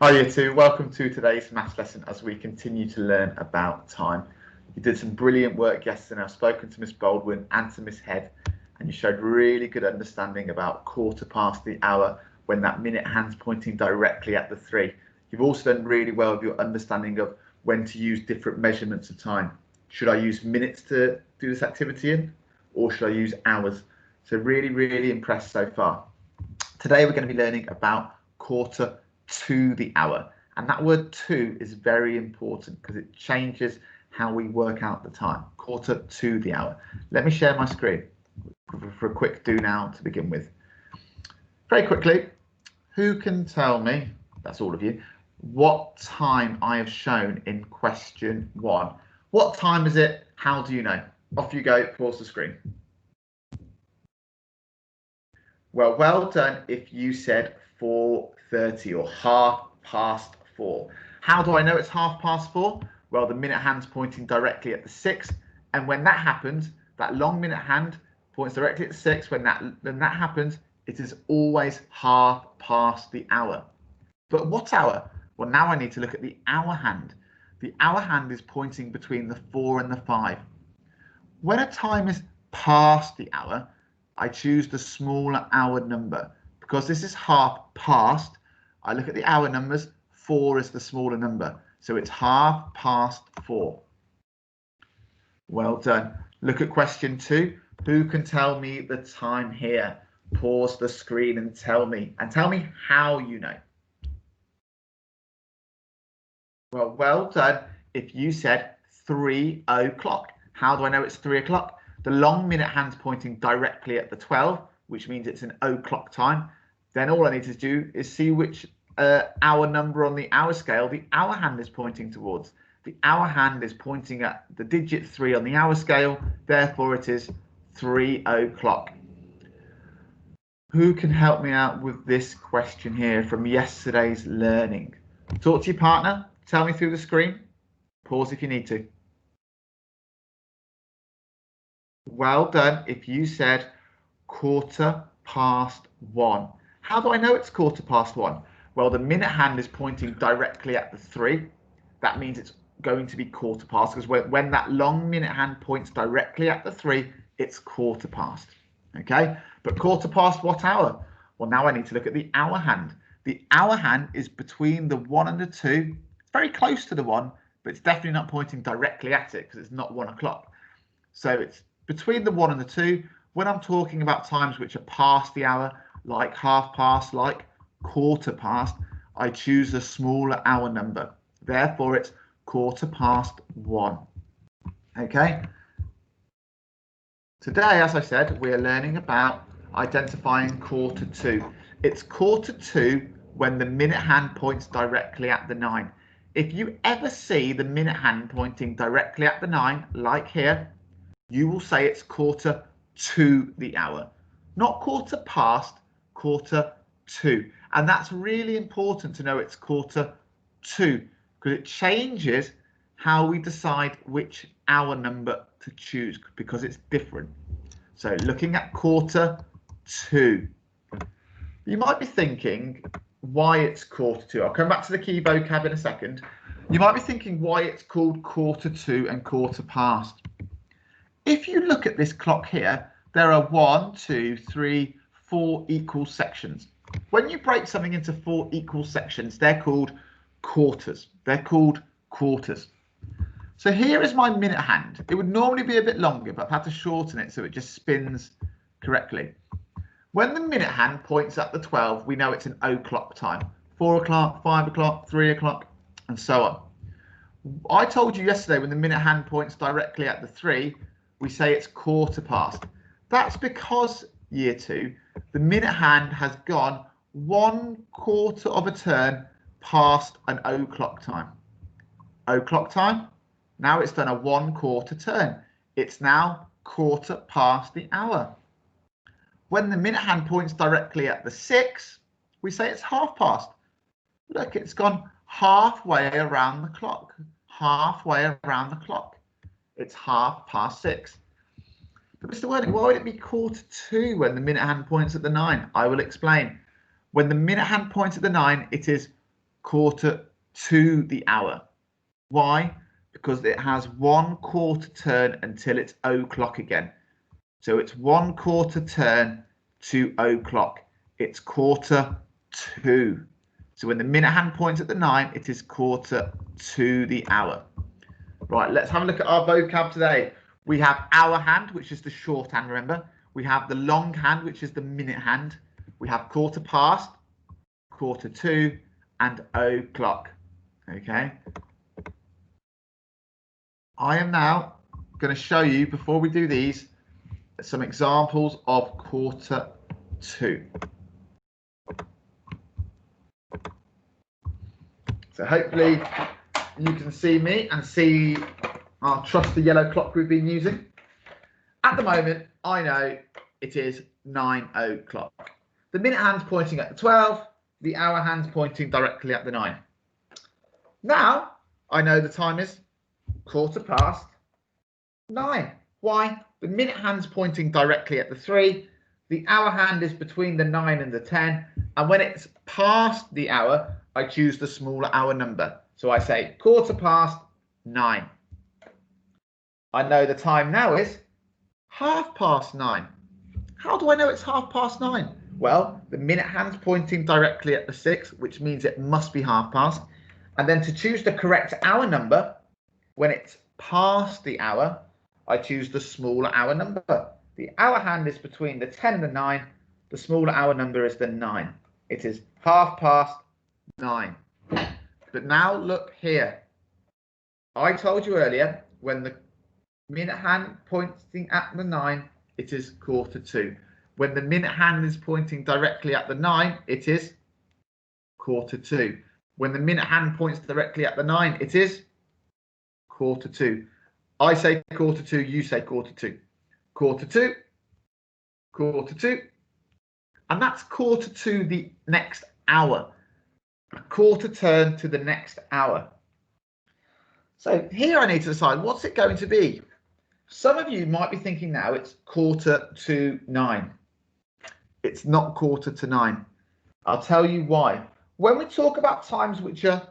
Hi Year 2, welcome to today's maths lesson as we continue to learn about time. You did some brilliant work yesterday. I've spoken to Miss Baldwin and to Miss Head, and you showed really good understanding about quarter past the hour when that minute hand's pointing directly at the 3. You've also done really well with your understanding of when to use different measurements of time. Should I use minutes to do this activity in, or should I use hours? So really impressed so far. Today we're going to be learning about quarter to the hour, and that word to is very important because it changes how we work out the time. Quarter to the hour. Let me share my screen for a quick do now to begin with. Very quickly, who can tell me, that's all of you, what time I have shown in question 1? What time is it? How do you know? Off you go, pause the screen. Well done if you said 4:30 or 4:30. How do I know it's 4:30? Well, the minute hand's pointing directly at the 6, and when that happens, that long minute hand points directly at the 6. When that happens, it is always half past the hour. But what hour? Well, now I need to look at the hour hand. The hour hand is pointing between the 4 and the 5. When a time is past the hour, I choose the smaller hour number. Because this is half past, I look at the hour numbers, 4 is the smaller number. So it's 4:30. Well done. Look at question 2. Who can tell me the time here? Pause the screen and tell me how you know. Well done if you said 3 o'clock. How do I know it's 3 o'clock? The long minute hand's pointing directly at the 12, which means it's an o'clock time. Then all I need to do is see which hour number on the hour scale the hour hand is pointing towards. The hour hand is pointing at the digit 3 on the hour scale, therefore it is 3 o'clock. Who can help me out with this question here from yesterday's learning? Talk to your partner, tell me through the screen, pause if you need to. Well done if you said 1:15. How do I know it's 1:15? Well, the minute hand is pointing directly at the 3. That means it's going to be 1:15 because when that long minute hand points directly at the 3, it's 1:15. Okay, but 1:15 what hour? Well, now I need to look at the hour hand. The hour hand is between the 1 and the 2. It's very close to the 1, but it's definitely not pointing directly at it because it's not 1 o'clock. So it's between the 1 and the 2. When I'm talking about times which are past the hour, like half past, like quarter past, I choose the smaller hour number. Therefore, it's 1:15. Okay. Today, as I said, we are learning about identifying quarter to. It's quarter to when the minute hand points directly at the 9. If you ever see the minute hand pointing directly at the 9, like here, you will say it's quarter to the hour, not quarter past, quarter to. And that's really important to know it's quarter to, because it changes how we decide which hour number to choose because it's different. So looking at quarter to, you might be thinking why it's quarter to. I'll come back to the key vocab in a second. You might be thinking why it's called quarter to and quarter past. If you look at this clock here, there are 1, 2, 3, 4 equal sections. When you break something into 4 equal sections, they're called quarters. They're called quarters. So here is my minute hand. It would normally be a bit longer, but I've had to shorten it so it just spins correctly. When the minute hand points at the 12, we know it's an o'clock time. 4 o'clock, 5 o'clock, 3 o'clock, and so on. I told you yesterday when the minute hand points directly at the 3, we say it's quarter past. That's because, year 2, the minute hand has gone 1/4 of a turn past an o'clock time. O'clock time, now it's done a 1/4 turn. It's now quarter past the hour. When the minute hand points directly at the 6, we say it's half past. Look, it's gone halfway around the clock. Halfway around the clock. It's 6:30. But Mr. Worthing, why would it be quarter to when the minute hand points at the 9? I will explain. When the minute hand points at the 9, it is quarter to the hour. Why? Because it has 1 quarter turn until it's o'clock again. So it's 1 quarter turn to o'clock. It's quarter to. So when the minute hand points at the 9, it is quarter to the hour. Right, let's have a look at our vocab today. We have hour hand, which is the short hand, remember. We have the long hand, which is the minute hand. We have quarter past, quarter to, and o'clock. Okay. I am now going to show you, before we do these, some examples of quarter to. So hopefully you can see me and see our trusty yellow clock we've been using. At the moment, I know it is 9 o'clock. The minute hand's pointing at the 12, the hour hand's pointing directly at the 9. Now, I know the time is quarter past 9. Why? The minute hand's pointing directly at the 3, the hour hand is between the 9 and the 10, and when it's past the hour, I choose the smaller hour number. So I say quarter past 9. I know the time now is 9:30. How do I know it's 9:30? Well, the minute hand's pointing directly at the 6, which means it must be 9:30. And then to choose the correct hour number, when it's past the hour, I choose the smaller hour number. The hour hand is between the 10 and the 9. The smaller hour number is the 9. It is 9:30. But now look here. I told you earlier, when the minute hand pointing at the 9, it is quarter to. When the minute hand is pointing directly at the 9, it is quarter to. When the minute hand points directly at the 9, it is quarter to. I say quarter to, you say quarter to. Quarter to, quarter to. And that's quarter to the next hour. A quarter turn to the next hour. So here I need to decide, what's it going to be? Some of you might be thinking now it's quarter to 9. It's not quarter to 9. I'll tell you why. When we talk about times which are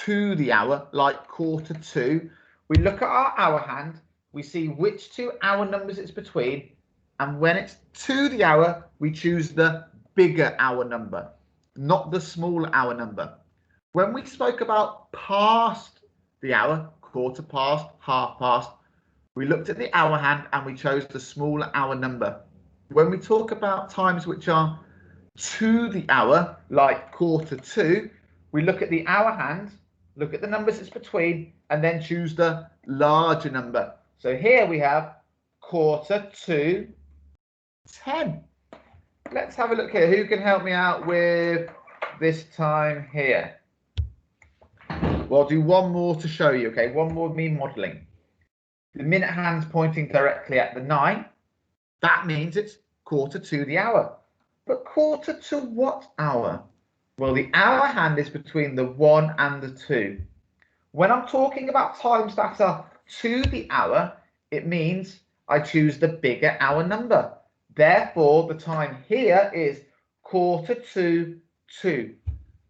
to the hour, like quarter to, we look at our hour hand, we see which 2 hour numbers it's between, and when it's to the hour, we choose the bigger hour number, not the smaller hour number. When we spoke about past the hour, quarter past, 9:30, we looked at the hour hand and we chose the smaller hour number. When we talk about times which are to the hour, like quarter to, we look at the hour hand, look at the numbers it's between, and then choose the larger number. So here we have quarter to 10. Let's have a look here. Who can help me out with this time here? Well, I'll do one more to show you, okay? One more of me modelling. The minute hand's pointing directly at the 9. That means it's quarter to the hour. But quarter to what hour? Well, the hour hand is between the 1 and the 2. When I'm talking about times that are to the hour, it means I choose the bigger hour number. Therefore, the time here is quarter to 2.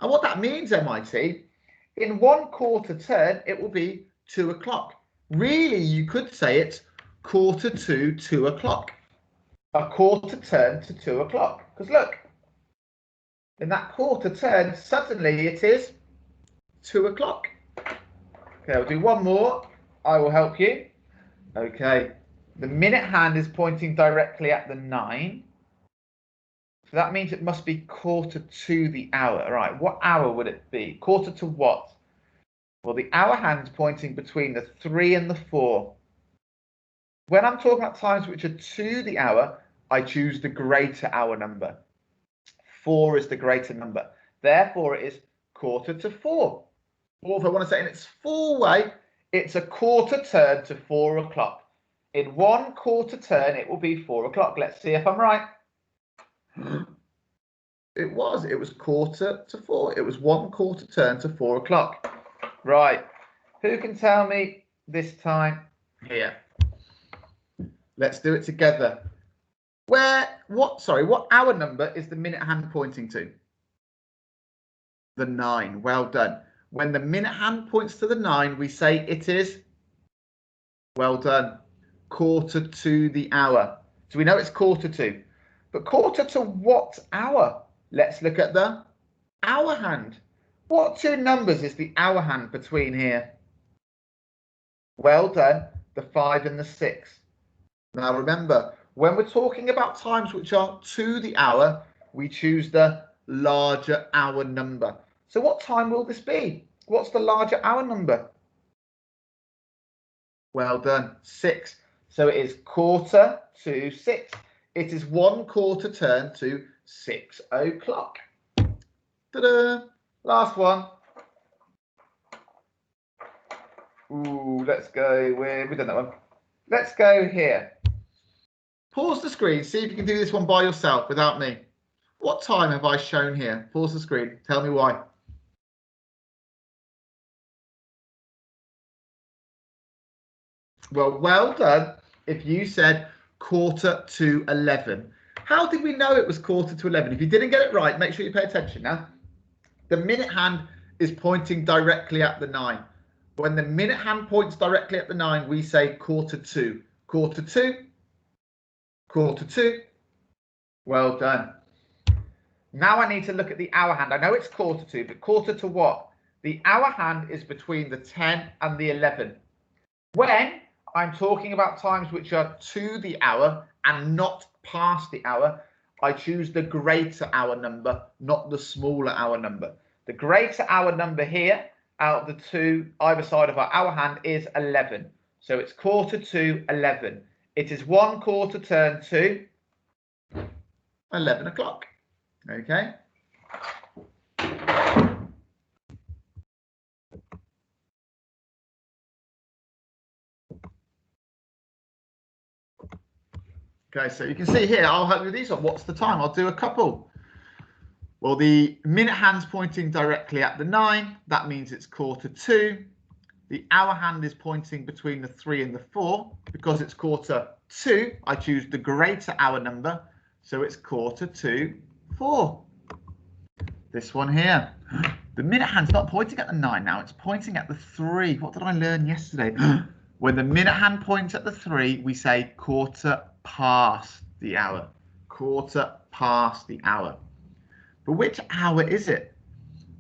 And what that means, MIT, in 1 quarter turn, it will be 2 o'clock. Really, you could say it's quarter to 2 o'clock. A quarter turn to 2 o'clock. Because look, in that quarter turn, suddenly it is 2 o'clock. Okay, I'll do one more. I will help you. Okay, the minute hand is pointing directly at the 9. So that means it must be quarter to the hour. All right, what hour would it be? Quarter to what? Well, the hour hand's pointing between the 3 and the 4. When I'm talking about times which are to the hour, I choose the greater hour number. 4 is the greater number. Therefore, it is quarter to 4. Or if I want to say in its full way, it's a quarter turn to 4 o'clock. In 1 quarter turn, it will be 4 o'clock. Let's see if I'm right. It was quarter to 4. It was 1 quarter turn to 4 o'clock. Right. Who can tell me this time here? Let's do it together. What hour number is the minute hand pointing to? The 9. Well done. When the minute hand points to the 9, we say it is, well done, quarter to the hour. So we know it's quarter to. But quarter to what hour? Let's look at the hour hand. What two numbers is the hour hand between here? Well done, the 5 and the 6. Now remember, when we're talking about times which are to the hour, we choose the larger hour number. So what time will this be? What's the larger hour number? Well done, 6. So it is quarter to 6. It is 1 quarter turn to 6 o'clock. Ta-da! Last one. Ooh, let's go with, we've done that one. Let's go here. Pause the screen, see if you can do this one by yourself without me. What time have I shown here? Pause the screen, tell me why. Well done if you said quarter to 11. How did we know it was quarter to 11? If you didn't get it right, make sure you pay attention now. The minute hand is pointing directly at the 9. When the minute hand points directly at the 9, we say quarter to. Quarter to. Quarter to. Well done. Now I need to look at the hour hand. I know it's quarter to, but quarter to what? The hour hand is between the 10 and the 11. When I'm talking about times which are to the hour and not past the hour, I choose the greater hour number, not the smaller hour number. The greater hour number here, out of the two either side of our hour hand, is 11. So it's quarter to 11. It is 1 quarter turn to 11 o'clock. Okay. Okay, so you can see here, I'll help you with these one. What's the time? I'll do a couple. Well, the minute hand's pointing directly at the 9. That means it's quarter to. The hour hand is pointing between the 3 and the 4. Because it's quarter to, I choose the greater hour number. So it's quarter to 4. This one here. The minute hand's not pointing at the 9 now. It's pointing at the 3. What did I learn yesterday? When the minute hand points at the 3, we say quarter past the hour. Quarter past the hour. But which hour is it?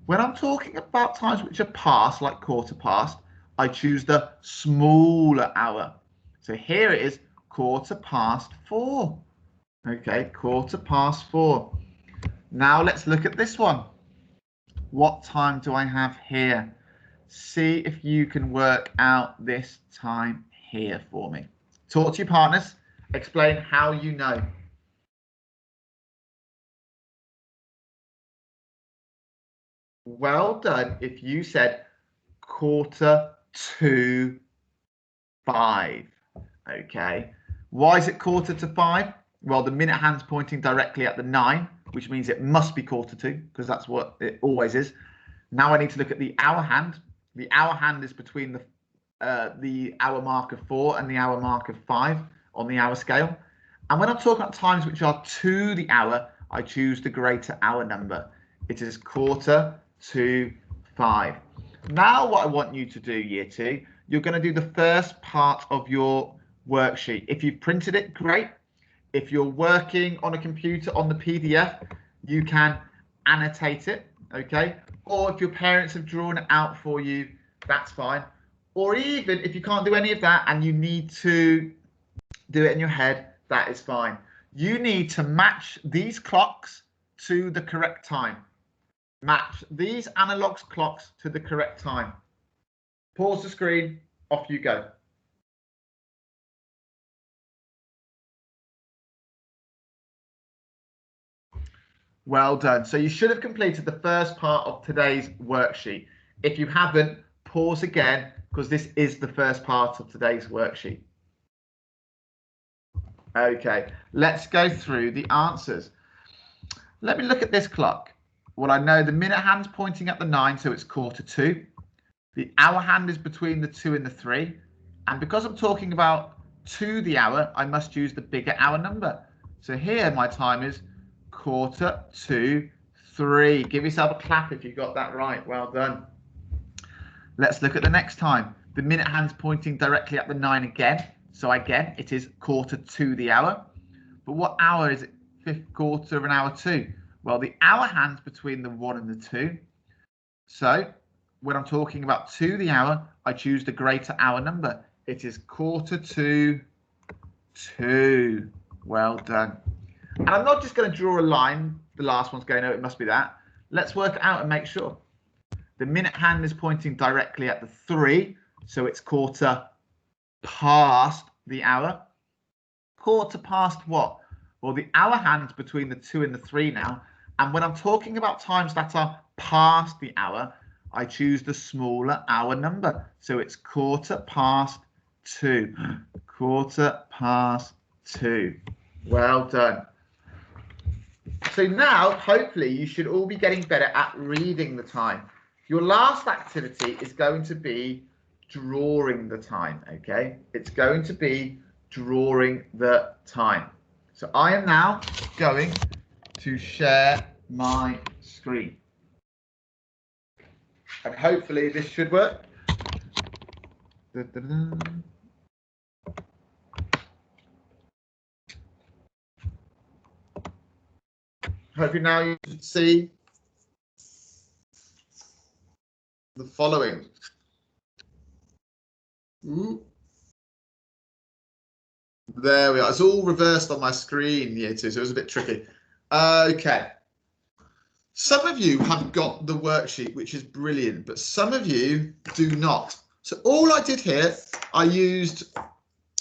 When I'm talking about times which are past, like quarter past, I choose the smaller hour. So here it is quarter past 4. Okay, quarter past 4. Now let's look at this one. What time do I have here? See if you can work out this time here for me. Talk to your partners. Explain how you know. Well done if you said quarter to 5. Okay. Why is it quarter to 5? Well, the minute hand's pointing directly at the 9, which means it must be quarter to, because that's what it always is. Now I need to look at the hour hand. The hour hand is between the hour mark of 4 and the hour mark of 5 on the hour scale. And when I'm talking about times which are to the hour, I choose the greater hour number. It is quarter to 5. Now what I want you to do, year 2, you're going to do the first part of your worksheet. If you've printed it, great. If you're working on a computer on the PDF, you can annotate it, okay? Or if your parents have drawn it out for you, that's fine. Or even if you can't do any of that and you need to do it in your head, that is fine. You need to match these clocks to the correct time. Match these analog clocks to the correct time. Pause the screen, off you go. Well done. So you should have completed the first part of today's worksheet. If you haven't, pause again, because this is the first part of today's worksheet. Okay, let's go through the answers. Let me look at this clock. Well, I know the minute hand's pointing at the 9, so it's quarter to. The hour hand is between the 2 and the 3. And because I'm talking about to the hour, I must use the bigger hour number. So here my time is quarter to 3. Give yourself a clap if you got that right. Well done. Let's look at the next time. The minute hand's pointing directly at the 9 again. So again, it is quarter to the hour. But what hour is it? 5th quarter of an hour to? Well, the hour hand's between the 1 and the 2. So when I'm talking about to the hour, I choose the greater hour number. It is quarter to 2. Well done. And I'm not just going to draw a line. The last one's going, oh, it must be that. Let's work it out and make sure. The minute hand is pointing directly at the 3. So it's quarter past the hour. Quarter past what? Well, the hour hand's between the 2 and the 3 now. And when I'm talking about times that are past the hour, I choose the smaller hour number. So it's quarter past 2. Quarter past 2. Well done. So now, hopefully, you should all be getting better at reading the time. Your last activity is going to be drawing the time, okay? It's going to be drawing the time. So I am now going to share my screen. And hopefully this should work. Hopefully now you can see the following. Ooh. There we are. It's all reversed on my screen here too, so it was a bit tricky. Okay. Some of you have got the worksheet, which is brilliant, but some of you do not. So all I did here, I used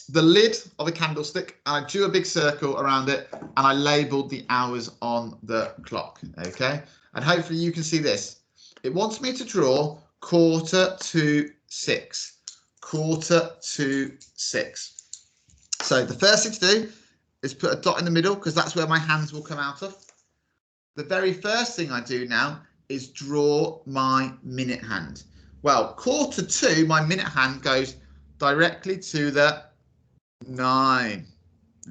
the lid of a candlestick and I drew a big circle around it and I labeled the hours on the clock. Okay. And hopefully you can see this. It wants me to draw quarter to 6. Quarter to 6. So the first thing to do is put a dot in the middle because that's where my hands will come out of. The very first thing I do now is draw my minute hand. Well, quarter to, my minute hand goes directly to the 9.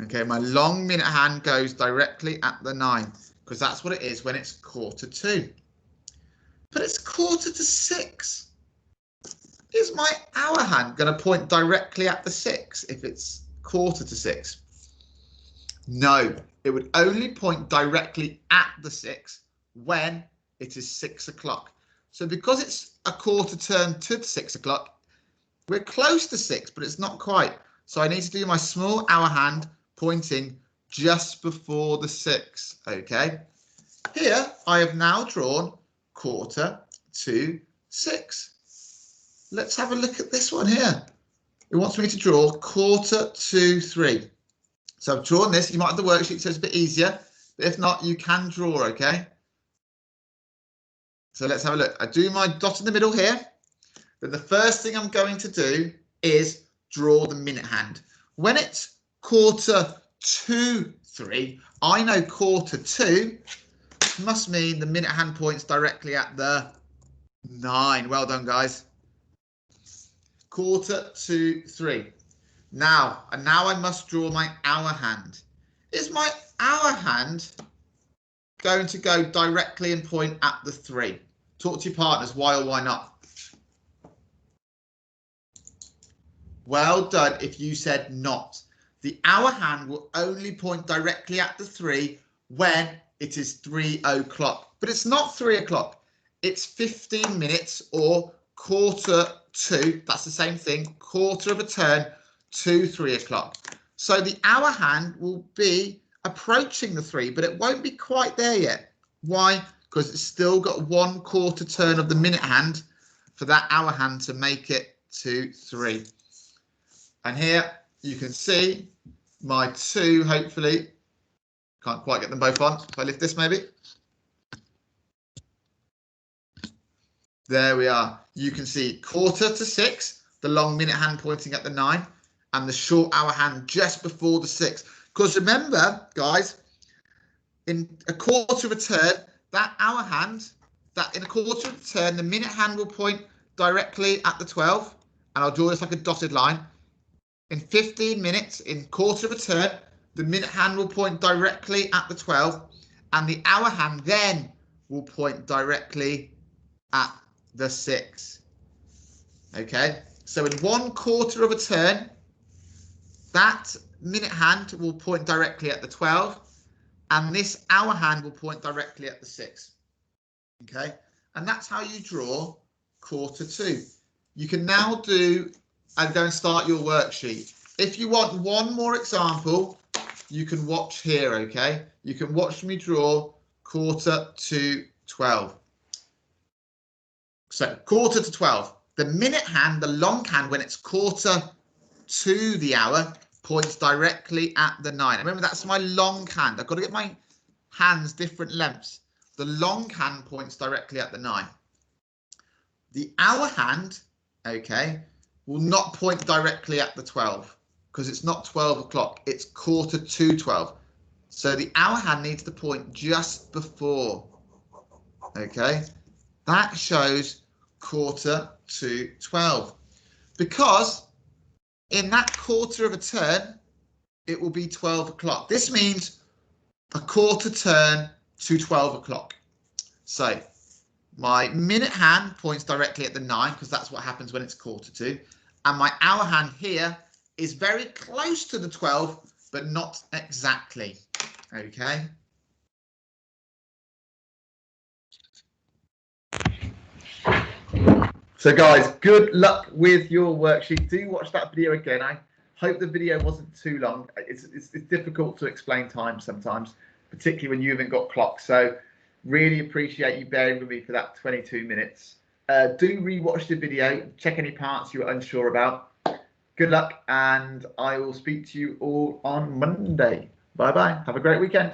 Okay, my long minute hand goes directly at the 9 because that's what it is when it's quarter to. But it's quarter to 6. Is my hour hand going to point directly at the 6 if it's quarter to 6? No, it would only point directly at the 6 when it is 6 o'clock. So because it's a quarter turn to 6 o'clock, we're close to 6, but it's not quite. So I need to do my small hour hand pointing just before the 6. Okay. Here I have now drawn quarter to 6. Let's have a look at this one here. It wants me to draw quarter to 3. So I've drawn this. You might have the worksheet, so it's a bit easier. But if not, you can draw, okay? So let's have a look. I do my dot in the middle here. Then the first thing I'm going to do is draw the minute hand. When it's quarter to 3, I know quarter to must mean the minute hand points directly at the 9. Well done, guys. Quarter to 3. Now I must draw my hour hand. Is my hour hand going to go directly and point at the 3? Talk to your partners, why or why not? Well done if you said not. The hour hand will only point directly at the 3 when it is 3 o'clock. But it's not 3 o'clock. It's 15 minutes or quarter to, that's the same thing, quarter of a turn to 3 o'clock. So the hour hand will be approaching the 3, but it won't be quite there yet. Why? Because it's still got 1 quarter turn of the minute hand for that hour hand to make it to 3. And here you can see my 2, hopefully. Can't quite get them both on. If I lift this maybe. There we are. You can see quarter to 6, the long minute hand pointing at the 9, and the short hour hand just before the 6. Because remember, guys, in a quarter of a turn, that hour hand, that in a quarter of a turn, the minute hand will point directly at the 12, and I'll draw this like a dotted line. In 15 minutes, in quarter of a turn, the minute hand will point directly at the 12, and the hour hand then will point directly at the 6. Okay, so in 1/4 of a turn, that minute hand will point directly at the 12, and this hour hand will point directly at the 6. Okay, and that's how you draw quarter 2. You can now do and go and start your worksheet. If you want one more example, you can watch here. Okay, you can watch me draw quarter to 12. So quarter to 12. The minute hand, the long hand, when it's quarter to the hour, points directly at the 9. Remember, that's my long hand. I've got to get my hands different lengths. The long hand points directly at the 9. The hour hand, okay, will not point directly at the 12 because it's not 12 o'clock. It's quarter to 12. So the hour hand needs to point just before. Okay, that shows quarter to 12 because in that quarter of a turn, it will be 12 o'clock. This means a quarter turn to 12 o'clock. So my minute hand points directly at the 9 because that's what happens when it's quarter to. And my hour hand here is very close to the 12, but not exactly. Okay. So guys, good luck with your worksheet. Do watch that video again. I hope the video wasn't too long. It's difficult to explain time sometimes, particularly when you haven't got clocks. So really appreciate you bearing with me for that 22 minutes. Do rewatch the video, check any parts you were unsure about. Good luck, and I will speak to you all on Monday. Bye-bye. Have a great weekend.